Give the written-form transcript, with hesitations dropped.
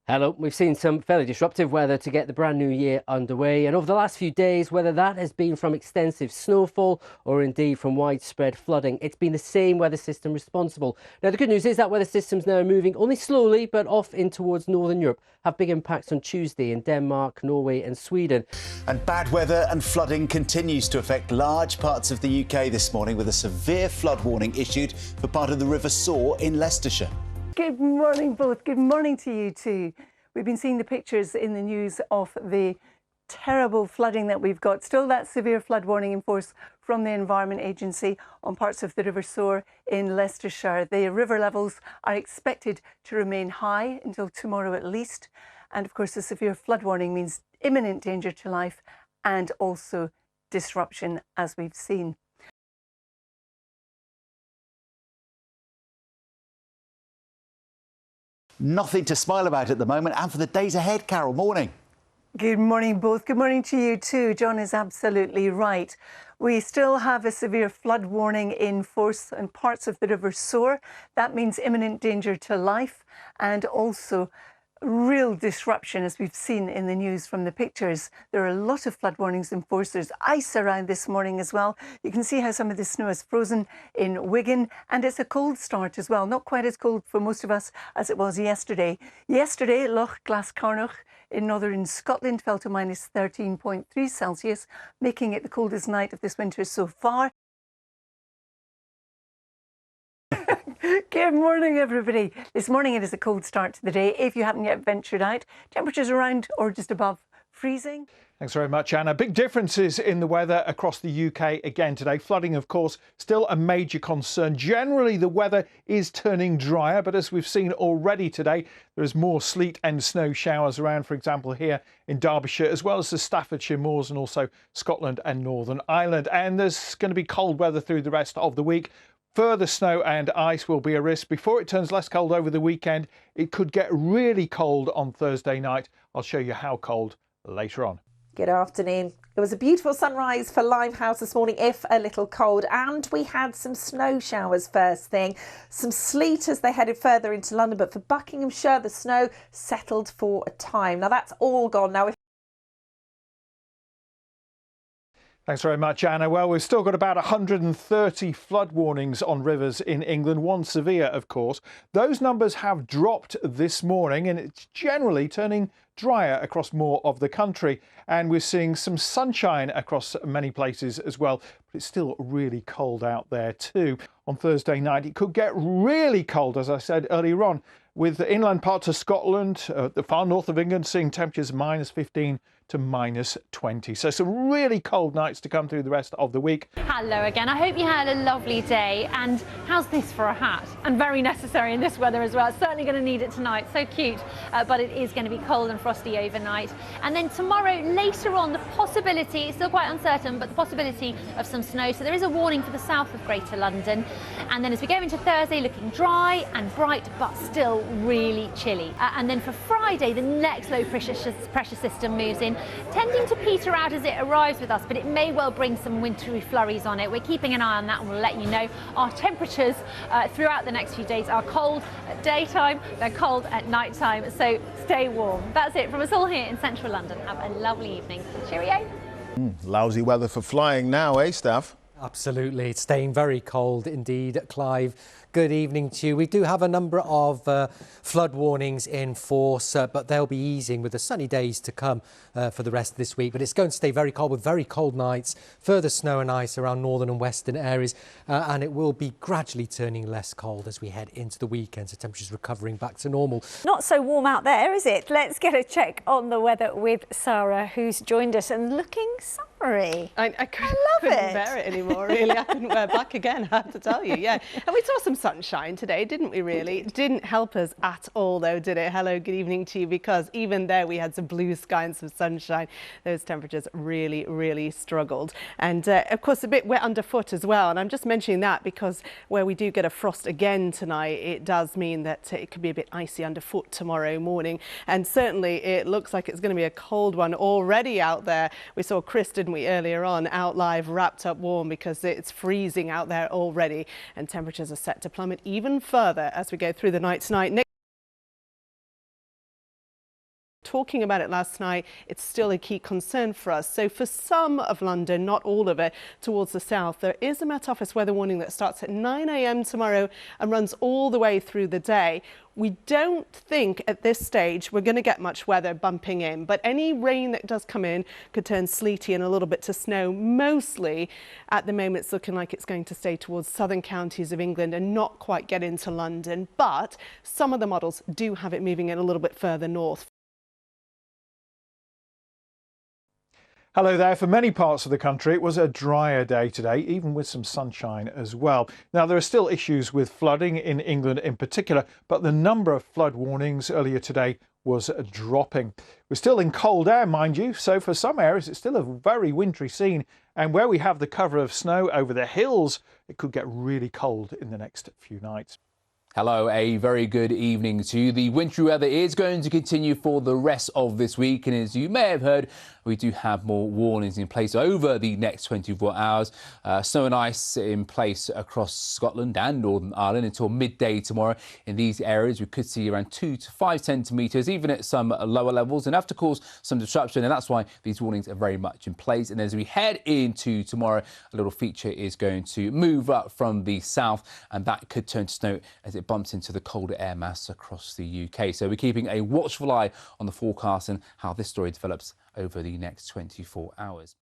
Hello, we've seen some fairly disruptive weather to get the brand new year underway, and over the last few days, whether that has been from extensive snowfall or indeed from widespread flooding, it's been the same weather system responsible. Now, the good news is that weather systems now are moving only slowly but off in towards northern Europe, have big impacts on Tuesday in Denmark, Norway and Sweden. And bad weather and flooding continues to affect large parts of the UK this morning, with a severe flood warning issued for part of the River Soar in Leicestershire. Good morning, both. Good morning to you too. We've been seeing the pictures in the news of the terrible flooding that we've got. Still that severe flood warning in force from the Environment Agency on parts of the River Soar in Leicestershire. The river levels are expected to remain high until tomorrow at least. And of course, the severe flood warning means imminent danger to life and also disruption, as we've seen. Nothing to smile about at the moment, and for the days ahead, Carol, morning. Good morning, both. Good morning to you too. John is absolutely right. We still have a severe flood warning in force in parts of the River Soar. That means imminent danger to life and also real disruption, as we've seen in the news from the pictures. There are a lot of flood warnings in force. There's ice around this morning as well. You can see how some of the snow is frozen in Wigan, and it's a cold start as well. Not quite as cold for most of us as it was yesterday. Yesterday, Loch Glascarnoch in northern Scotland fell to minus 13.3 Celsius, making it the coldest night of this winter so far. Good morning, everybody. This morning it is a cold start to the day. If you haven't yet ventured out, temperatures around or just above freezing. Thanks very much, Anna. Big differences in the weather across the UK again today. Flooding, of course, still a major concern. Generally, the weather is turning drier, but as we've seen already today, there is more sleet and snow showers around, for example, here in Derbyshire, as well as the Staffordshire moors and also Scotland and Northern Ireland. And there's going to be cold weather through the rest of the week. Further snow and ice will be a risk. Before it turns less cold over the weekend, it could get really cold on Thursday night. I'll show you how cold later on. Good afternoon. It was a beautiful sunrise for Limehouse this morning, if a little cold, and we had some snow showers first thing. Some sleet as they headed further into London, but for Buckinghamshire, the snow settled for a time. Now that's all gone now. Thanks very much, Anna. Well, we've still got about 130 flood warnings on rivers in England, one severe, of course. Those numbers have dropped this morning, and it's generally turning drier across more of the country. And we're seeing some sunshine across many places as well, but it's still really cold out there too. On Thursday night, it could get really cold, as I said earlier on, with the inland parts of Scotland, the far north of England, seeing temperatures minus 15 to minus 20. So some really cold nights to come through the rest of the week. Hello again. I hope you had a lovely day. And how's this for a hat? And very necessary in this weather as well. Certainly going to need it tonight. So cute. But it is going to be cold and frosty overnight. And then tomorrow, later on, the possibility, it's still quite uncertain, but the possibility of some snow. So there is a warning for the south of Greater London. And then as we go into Thursday, looking dry and bright, but still really chilly. And then for Friday, the next low pressure system moves in, tending to peter out as it arrives with us, but it may well bring some wintry flurries on it. We're keeping an eye on that and we'll let you know. Our temperatures throughout the next few days are cold at daytime, they're cold at night time, so stay warm. That's it from us all here in central London. Have a lovely evening. Cheerio. Lousy weather for flying now, eh, Steph? Absolutely. It's staying very cold indeed. Clive, good evening to you. We do have a number of flood warnings in force, but they'll be easing with the sunny days to come for the rest of this week. But it's going to stay very cold with very cold nights, further snow and ice around northern and western areas, and it will be gradually turning less cold as we head into the weekend, so temperatures recovering back to normal. Not so warm out there, is it? Let's get a check on the weather with Sarah, who's joined us and looking summery. I couldn't bear it anymore, really. I couldn't wear black again, I have to tell you, yeah. And we saw some sunshine today, didn't we, really? It didn't help us at all, though, did it? Hello, good evening to you, because even there we had some blue sky and some sunshine. Those temperatures really, really struggled. And, of course, a bit wet underfoot as well. And I'm just mentioning that because where we do get a frost again tonight, it does mean that it could be a bit icy underfoot tomorrow morning. And certainly it looks like it's going to be a cold one already out there. We saw Chris, didn't we, earlier on, out live, wrapped up warm because it's freezing out there already. And temperatures are set to plummet even further as we go through the night tonight. talking about it last night, it's still a key concern for us. So for some of London, not all of it, towards the south, there is a Met Office weather warning that starts at 9 a.m. tomorrow and runs all the way through the day. We don't think at this stage we're going to get much weather bumping in, but any rain that does come in could turn sleety and a little bit to snow. Mostly at the moment it's looking like it's going to stay towards southern counties of England and not quite get into London, but some of the models do have it moving in a little bit further north. Hello there. For many parts of the country, it was a drier day today, even with some sunshine as well. Now, there are still issues with flooding in England in particular, but the number of flood warnings earlier today was dropping. We're still in cold air, mind you, so for some areas it's still a very wintry scene. And where we have the cover of snow over the hills, it could get really cold in the next few nights. Hello, a very good evening to you. The wintry weather is going to continue for the rest of this week, and as you may have heard, we do have more warnings in place over the next 24 hours. Snow and ice in place across Scotland and Northern Ireland until midday tomorrow. In these areas, we could see around 2 to 5 centimetres, even at some lower levels, enough to cause some disruption, and that's why these warnings are very much in place. And as we head into tomorrow, a little feature is going to move up from the south, and that could turn to snow as it bumps into the colder air mass across the UK. So we're keeping a watchful eye on the forecast and how this story develops over the next 24 hours.